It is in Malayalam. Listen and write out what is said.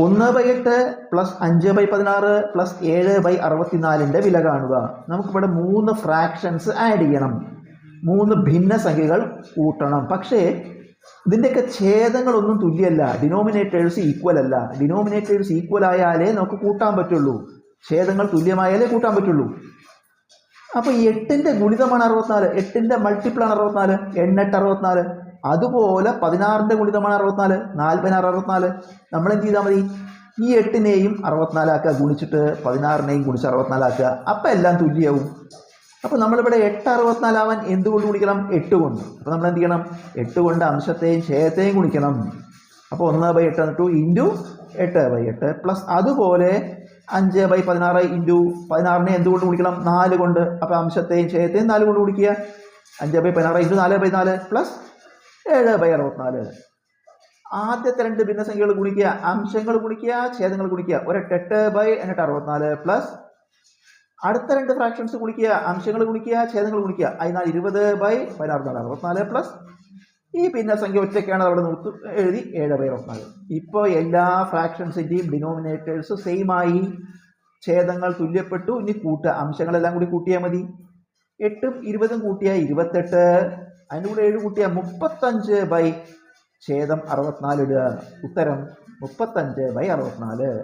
1/8 പ്ലസ് 5/16 പ്ലസ് 7/64 വില കാണുക. നമുക്കിവിടെ 3 ഫ്രാക്ഷൻസ് ആഡ് ചെയ്യണം, 3 ഭിന്നസംഖ്യകൾ കൂട്ടണം. പക്ഷേ ഇതിൻ്റെയൊക്കെ ഛേദങ്ങളൊന്നും തുല്യമല്ല, ഡിനോമിനേറ്റേഴ്സ് ഈക്വൽ അല്ല. ഡിനോമിനേറ്റേഴ്സ് ഈക്വൽ ആയാലേ നമുക്ക് കൂട്ടാൻ പറ്റുള്ളൂ, ഛേദങ്ങൾ തുല്യമായാലേ കൂട്ടാൻ പറ്റുള്ളൂ. അപ്പോൾ 8ന്റെ ഗുണിതമാണ് 64, 8ന്റെ മൾട്ടിപ്പിളാണ് 64, 8 64. അതുപോലെ 16ന്റെ ഗുണിതമാണ് 64, 4 64. നമ്മൾ എന്ത് ചെയ്താൽ മതി, ഈ 8നെയും 64 ആക്കുക, ഗുണിച്ചിട്ട് 16നെയും ഗുണിച്ച് 64 ആക്കുക. അപ്പം എല്ലാം തുല്യവും. അപ്പോൾ നമ്മളിവിടെ 8 64 ആവാൻ എന്തുകൊണ്ട് ഗുണിക്കണം? 8 കൊണ്ട്. അപ്പോൾ നമ്മൾ എന്ത് ചെയ്യണം? 8 കൊണ്ട് അംശത്തെയും ഛേദത്തെയും ഗുണിക്കണം. അപ്പോൾ 1/8 എന്നിട്ടു ഇൻറ്റു 8/8 പ്ലസ് അതുപോലെ 5/16 ഇൻറ്റു 16നെ എന്തുകൊണ്ട് ഗുണിക്കണം? 4 കൊണ്ട്. അപ്പോൾ അംശത്തെയും ഛേദത്തെയും 4 കൊണ്ട് ഗുണിക്കുക. 5/16 ഇൻറ്റു 4/4 പ്ലസ് 7/64. ആദ്യത്തെ 2 ഭിന്നസംഖ്യകൾ ഗുണിക്കുക, അംശങ്ങൾ ഗുണിക്കുക, ഛേദങ്ങൾ ഗുണിക്കുക. ഒരൊറ്റ 8/64 പ്ലസ് അടുത്ത 2 ഫ്രാക്ഷൻസ് ഗുണിക്കുക, അംശങ്ങൾ ഗുണിക്കുക, ഛേദങ്ങൾ ഗുണിക്കുക. അതിനാൽ 20/16 64 പ്ലസ് ഈ ഭിന്നസംഖ്യ ഒറ്റയ്ക്കാണ് അവിടെ എഴുതി 7/64. ഇപ്പോൾ എല്ലാ ഫ്രാക്ഷൻസിൻ്റെയും ഡിനോമിനേറ്റേഴ്സ് സെയിം ആയി, ഛേദങ്ങൾ തുല്യപ്പെട്ടു. ഇനി കൂട്ടുക, അംശങ്ങളെല്ലാം കൂടി കൂട്ടിയാൽ മതി. 8ഉം 20ഉം കൂട്ടിയാൽ 28, അതിൻ്റെ കൂടെ 7 കൂട്ടിയാൽ 35/64 ഇടുക. ഉത്തരം 35/64.